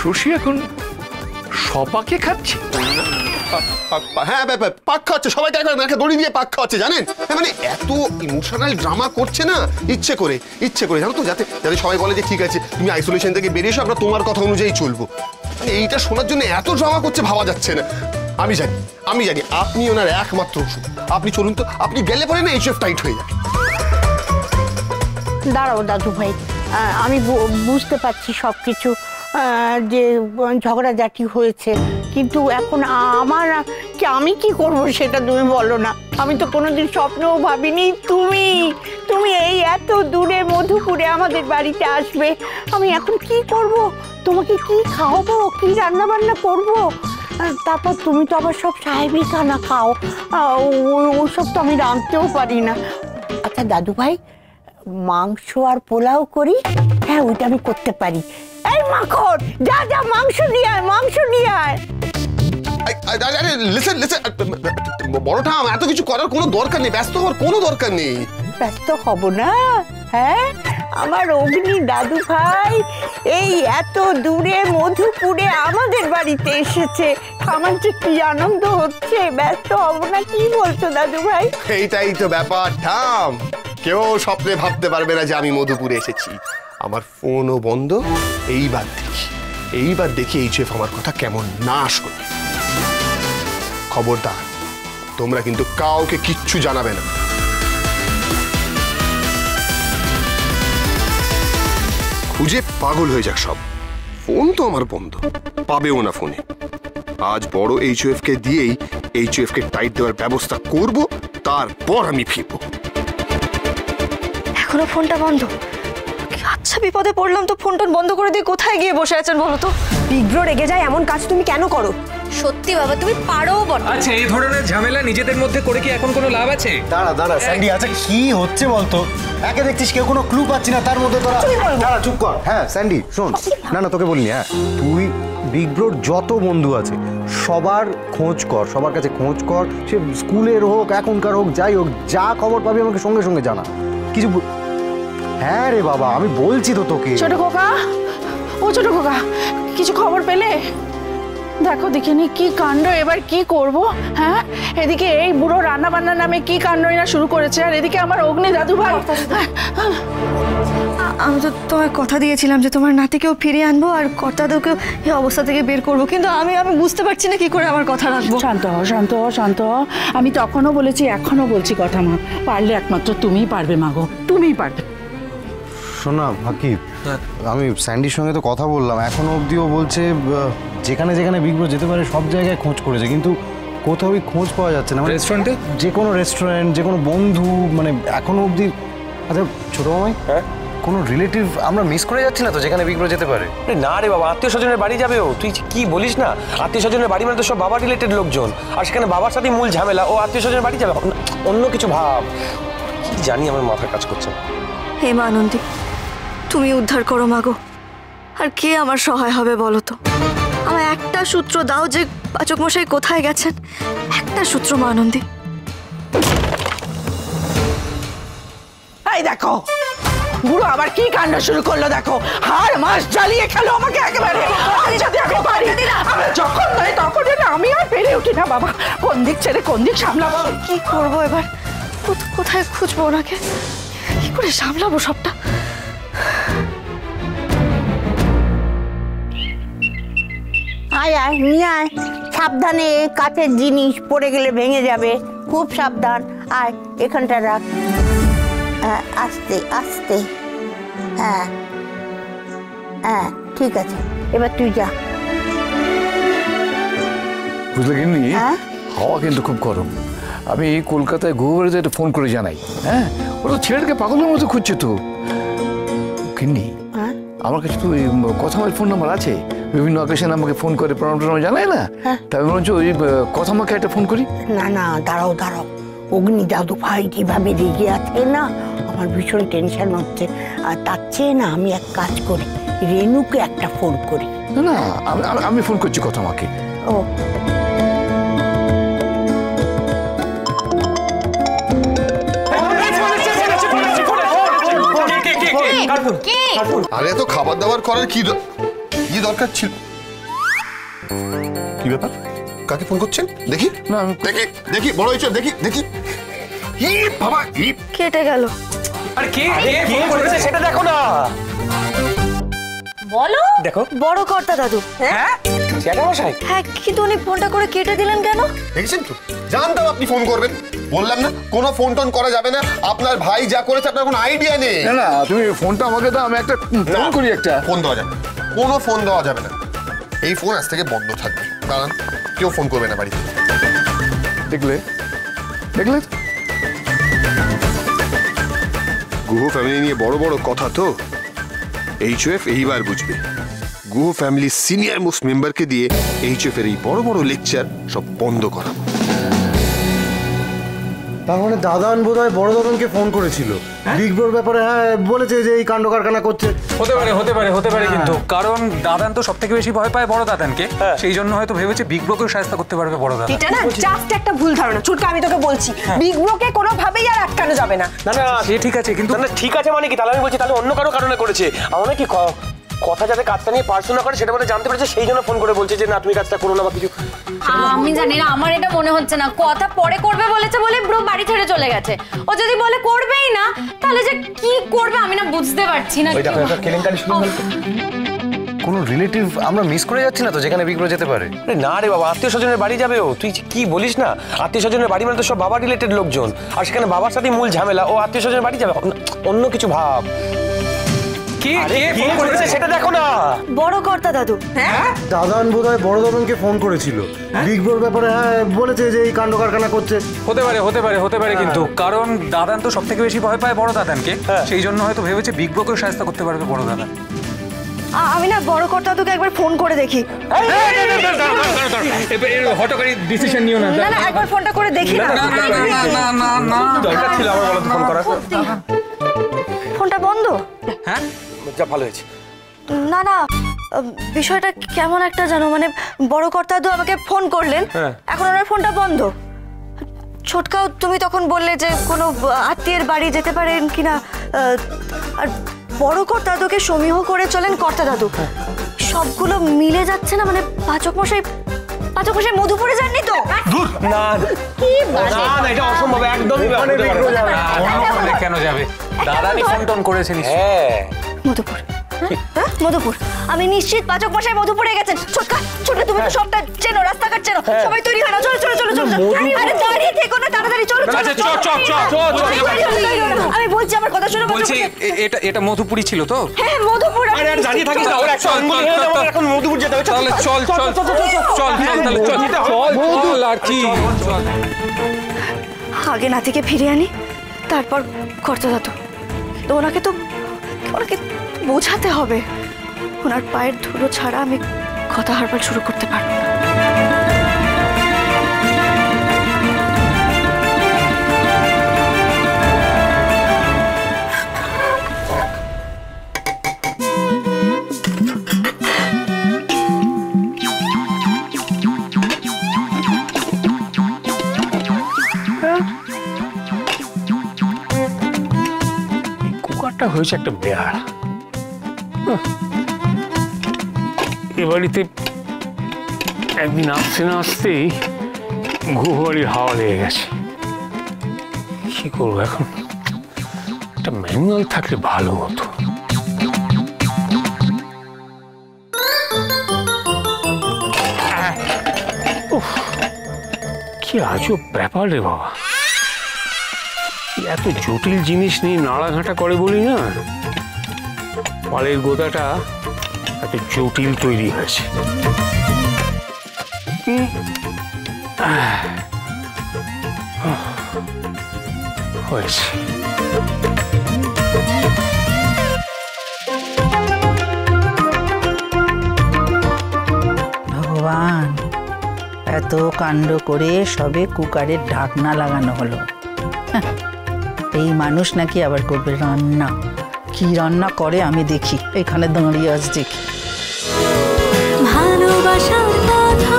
শশী এখন সপাকে খাচ্ছে? হ্যাঁ পাক খাচ্ছে, সবাই তাই করে নাকে দড়ি দিয়ে পাক খাচ্ছে জানেন। মানে এত ইমোশনাল ড্রামা করছে না ইচ্ছে করে জানো তো, যাতে যাতে সবাই বলে যে ঠিক আছে তুমি আইসোলেশন থেকে বেরিয়ে এসো, আমরা তোমার কথা অনুযায়ী চলবো। মানে এইটা শোনার জন্য এত ড্রামা করছে ভাবা যাচ্ছে না। আমি জানি আপনি ওনার একমাত্র ওষুধ। আপনি চলুন তো, আপনি গেলে পরে না এইচএফ টাইট হয়ে যাবে। দাঁড়াও দাদু ভাই, আমি বুঝতে পারছি সবকিছু, যে ঝগড়াঝাটি হয়েছে, কিন্তু এখন আমি কি করব সেটা তুমি বলো না। আমি তো কোনোদিন স্বপ্নও ভাবিনি তুমি এই এত দূরে মধুপুরে আমাদের বাড়িতে আসবে। আমি এখন কি করব? তোমাকে কি খাওয়াবো, কি রান্না বান্না করবো? তারপর তুমি তো আবার সব সাহেবই খানা খাও, ওসব তো আমি রাঁধতেও পারি না। আচ্ছা দাদু ভাই, মাংস আর পোলাও করি? হ্যাঁ, ওইটা আমি করতে পারি। এই মাখন, যা মাংস নিয়ে আয়। বড়টা এত কিছু করার কোনো দরকার নেই, ব্যস্ত হওয়ার কোনো দরকার নেই। ব্যস্ত হব না? হ্যাঁ, আমার অগ্নি দাদু ভাই এই এত দূরে মধুপুরে আমাদের বাড়িতে এসেছে, আমার যে কি আনন্দ হচ্ছে। ব্যস্ত হব না কি বলছো দাদু ভাই? এইটাই তো ব্যাপার ঠাম, কেউ স্বপ্নে ভাবতে পারবে না যে আমি মধুপুরে এসেছি। আমার ফোনও বন্ধ। এইবার দেখি এইচএফ আমার কথা কেমন না শোনে। খবরদার, তোমরা কিন্তু কাউকে কিচ্ছু জানাবে না। খুঁজে পাগল হয়ে যাক সব। ফোন তো আমার বন্ধ, পাবেও না ফোনে। আজ বড় এইচএফ কে দিয়েই এইচএফ কে টাইট দেওয়ার ব্যবস্থা করব, তারপর আমি ফিরবো। এখনো ফোনটা বন্ধ? আচ্ছা, বিপদে পড়লাম তো ফোনটা বন্ধ করে দিয়ে কোথায় গিয়ে বসে আছেন বলো তো? বিগ্রহ রেগে যায় এমন কাজ তুমি কেন করো? সত্যি বাবা, তুমি পারো বটে। আচ্ছা, এই ধরনের ঝামেলা নিজেদের মধ্যে করে কি এখন কোনো লাভ আছে? দাঁড়া স্যান্ডি, আচ্ছা কি হচ্ছে বলতো? একে দেখছিস কেউ কোনো ক্লু পাচ্ছি না, তার মধ্যে তোরা দাঁড়া চুপ কর। হ্যাঁ স্যান্ডি শোন, না তোকে বলিনি। হ্যাঁ, তুই বিগ্রহর যত বন্ধু আছে সবার খোঁজ কর, সবার কাছে খোঁজ কর, সে স্কুলের হোক এখনকার হোক যাই হোক, যা খবর পাবি আমাকে সঙ্গে সঙ্গে জানা। কিছু হ্যাঁ রে বাবা, আমি বলছি তো তোকে। ছোট খোকা, কিছু খবর পেলে? দেখো দেখিনি কি কাণ্ড, এবার কি করব? হ্যাঁ, এদিকে এই বুড়ো রান্না বান্না নামে কি কাণ্ডই না শুরু করেছে, আর এদিকে আমার অগ্নি দাদু ভাই। আমি তো তোমায় কথা দিয়েছিলাম যে তোমার নাতিকেও ফিরিয়ে আনবো আর কর্তাদেরকেও এই অবস্থা থেকে বের করবো, কিন্তু আমি বুঝতে পারছি না কি করে আমার কথা রাখবো। শান্ত হ। আমি তখনও বলেছি, এখনো বলছি কথা, মা পারলে একমাত্র তুমিই পারবে, মাগো তুমিই পারবে। শোনা ফাকিব, আমি স্যান্ডির সঙ্গে তো কথা বললাম, এখনো অবধিও বলছে যেখানে যেখানে বিগ্রহ যেতে পারে সব জায়গায় খোঁজ করেছে, কিন্তু কোথাও খোঁজ পাওয়া যাচ্ছে না। রেস্টুরেন্টে, যে কোনো রেস্টুরেন্ট, যে কোনো বন্ধু, মানে এখনো অবধি। আচ্ছা ছোট মামাই, হ্যাঁ কোনো রিলেটিভ আমরা মিস করে যাচ্ছি না তো যেখানে বিগ্রহ যেতে পারে? না রে বাবা, আত্মীয় স্বজনের বাড়ি যাবে ও। তুই কি বলিস না? আত্মীয় স্বজনের বাড়ি মানে তো সব বাবা রিলেটেড লোকজন, আর সেখানে বাবার সাথে মূল ঝামেলা। ও আত্মীয় স্বজনের বাড়ি যাবে, অন্য কিছু ভাব। কি জানি, আমার মাথা কাজ করছে। হে মা আনন্দী, তুমি উদ্ধার করো মাগো। আর কে আমার সহায় হবে বলো তো? আমার একটা সূত্র দাও যে পাচক মশাই কোথায় গেছেন, একটা সূত্র মা আনন্দী। এই দেখো, বুড়ো আবার কি কাণ্ড শুরু করলো দেখো, হার মাস জ্বালিয়ে খেলো আমাকে একেবারে। আমি যদি আমি পারি, আমরা যখন নয় তখন আমি আর পেরে উঠি না বাবা, কোন দিক ছেড়ে কোন দিক সামলাবো। কি করবো এবার? কোথায় খুঁজবো ওনাকে? কি করে সামলাবো সবটা? আয় নিয়ে আয়, সাবধানে, কাঠের জিনিস পড়ে গেলে ভেঙে যাবে, খুব সাবধান। আয়, এখানটা রাখ, আস্তে আস্তে। হ্যাঁ ঠিক আছে, এবার তুই যা। বুঝলে কিনি, হাওয়া কিন্তু খুব গরম। আমি কলকাতায় গুগলে একটা ফোন করে জানাই। হ্যাঁ, ওরা ছেলেটাকে পাগলের মতো খুঁজছে তো। কিন্নি, আমার কাছে তো ওই কথা আমার ফোন নাম্বার আছে, বিভিন্ন অকেশনে আমাকে ফোন করে প্রণাম জানায় না, তাই মনে হচ্ছে ওই কথা আমাকে একটা ফোন করি। না দাঁড়াও, অগ্নি দাদু ভাই যেভাবে রেগে আছে না, আমার ভীষণ টেনশন হচ্ছে। আর তার চেয়ে না আমি এক কাজ করি, রেনুকে একটা ফোন করি। না, আমি ফোন করছি কথা আমাকে। ও আরে তো খাবার দাবার করার কি দরকার ছিল? কি ব্যাপার? কাকে ফোন করছেন? দেখি না আমি দেখি দেখি বড় হয়েছে, দেখি দেখি। ই বাবা, ই কেটে গেল। আরে কে কে করেছে সেটা দেখো না। বলো। দেখো বড় কর্তা দাদু। হ্যাঁ জ্যাঠামশাই। হ্যাঁ, কিন্তু উনি ফোনটা করে কেটে দিলেন কেন? দেখেছেন তো, জানতাম আপনি ফোন করবেন। বললাম না কোনো ফোন টোন করা যাবে না। আপনার ভাই যা করেছে আপনার কোনো আইডিয়া নেই। না না তুমি ফোনটা আমাকে দাও, আমি একটা ফোন করি একটা। ফোন দেওয়া যাবে না, কোনো ফোন দেওয়া যাবে না। এই ফোন আজ থেকে বন্ধ থাকবে। কারণ কেউ ফোন করবে না বাড়িতে। দেখলে দেখলে গুহ ফ্যামিলি নিয়ে বড় বড় কথা তো এইচএফ এইবার বুঝবে। গুহ ফ্যামিলির সিনিয়র মোস্ট মেম্বারকে দিয়ে এইচএফ এর এই বড় বড় লেকচার সব বন্ধ করাবো। তার মানে দাদান বোধহয় বড় দাদানকে ফোন করেছিল বিগ ব্রোর ব্যাপারে। হ্যাঁ, বলেছে যে এই কাণ্ড কারখানা করছে। হতে পারে কিন্তু কারণ দাদান তো সব থেকে বেশি ভয় পায় বড় দাদানকে, সেই জন্য হয়তো ভেবেছে বিগ ব্রোকেও সাহায্য করতে পারবে বড় দাদা। এটা না জাস্ট একটা ভুল ধারণা ছুটকা, আমি তোকে বলছি বিগ ব্রোকে কোনোভাবেই আর আটকানো যাবে না। না না সে ঠিক আছে কিন্তু না ঠিক আছে মানে কি, তাহলে আমি বলছি তাহলে অন্য কারো কারণে করেছে। আমার কি কথা যাতে কাজটা নিয়ে পার্সোনাল করে সেটা বলে জানতে পেরেছে, সেই জন্য ফোন করে বলছে যে না তুমি কাজটা করো না বা কিছু। আমি জানি না, আমার এটা মনে হচ্ছে না। কথা পরে করবে বলেছে বলে ব্রো বাড়ি ছেড়ে চলে গেছে। ও যদি বলে করবেই না তাহলে যে কি করবে আমি না বুঝতে পারছি না। ওই দেখো একটা কেলেঙ্কারি শুরু হলো। কোনো রিলেটিভ আমরা মিস করে যাচ্ছি না তো যেখানে বিগ ব্রো যেতে পারে? আরে না রে বাবা, আত্মীয় স্বজনের বাড়ি যাবে ও। তুই কি বলিস না, আত্মীয় স্বজনের বাড়ি মানে তো সব বাবা রিলেটেড লোকজন, আর সেখানে বাবার সাথে মূল ঝামেলা। ও আত্মীয় স্বজনের বাড়ি যাবে, অন্য কিছু ভাব। কে ফোন করেছে সেটা দেখো না। বড় কর্তা দাদু। হ্যাঁ, দাদান বোধহয় বড় দাদানকে ফোন করেছিল বিগ ব্রোর ব্যাপারে। হ্যাঁ, বলেছে যে এই কাণ্ড কারখানা করছে। হতে পারে কিন্তু কারণ দাদান তো সব থেকে বেশি ভয় পায় বড় দাদানকে, সেই জন্য হয়তো ভেবেছে বিগ ব্রোকেও সাহায্য করতে পারবে বড় দাদা। আমি না বড় কর্তা দাদুকে একবার ফোন করে দেখি। হটকারী ডিসিশন নিও না। না না, একবার ফোনটা করে দেখি না। দরকার ছিল আমার বলো তো ফোন করার। ফোনটা বন্ধ। হ্যাঁ যা ভালো হয়েছে। না না, বিষয়টা কেমন একটা জানো, মানে বড় কর্তা দাদু আমাকে ফোন করলেন, এখন ওনার ফোনটা বন্ধ। ছোটকাও তুমি তখন বললে যে কোনো আত্মীয়ের বাড়ি যেতে পারেন কিনা, আর বড় কর্তা দাদুকে সমীহ করে চলেন কর্তা দাদু। সবগুলো মিলে যাচ্ছে না, মানে পাচক মশাই মধুপুরে যাননি তো? না না এটা অসম্ভব, একদমই কেন যাবে? দাদানি ফোন টোন করেছেন। হ্যাঁ মধুপুর। মধুপুর, আমি নিশ্চিত পাচক মশাই মধুপুরে গেছেন। ছোটকা তুমি তো সবটা চেনো, রাস্তাঘাট চেনো, সবাই তৈরি হয় না। চলো চলো চলো চলো। আরে দাঁড়িয়ে থেকো না, তাড়াতাড়ি চলো। আমি বলছি আমার কথা শোনো। বলছি এটা মধুপুরি ছিল তো? হ্যাঁ মধুপুর। আরে আর দাঁড়িয়ে থাকিস না, ওর একটা আঙ্গুল হেলে যাবে, এখন মধুপুর যেতে হবে। তাহলে চল আর কি। আগে নাতিকে ফিরে আনি, তারপর কর্তা দাদু। তো ওনাকে বোঝাতে হবে, ওনার পায়ের ধুলো ছাড়া আমি কথা হারবার শুরু করতে পারবো না। কুকারটা হয়েছে একটা বেহারা। এ বাড়িতে একদিন আসতে না আসতেই গুহবাড়ির হাওয়া লেগে গেছে। কি করবো এখন? একটা ম্যানুয়াল থাকলে ভালো হতো। কি আজব ব্যাপার রে বাবা, এত জটিল জিনিস নিয়ে নাড়াঘাটা করে বলি না, পালের গোদাটা এত জটিল তৈরি হয়েছে। হয়েছে। ভগবান, এত কাণ্ড করে সবে কুকারের ঢাকনা লাগানো হলো। এই মানুষ নাকি আবার করবে রান্না। কি রান্না করে আমি দেখি, এখানে দাঁড়িয়ে আজ দেখি। ভালোবাসার কথা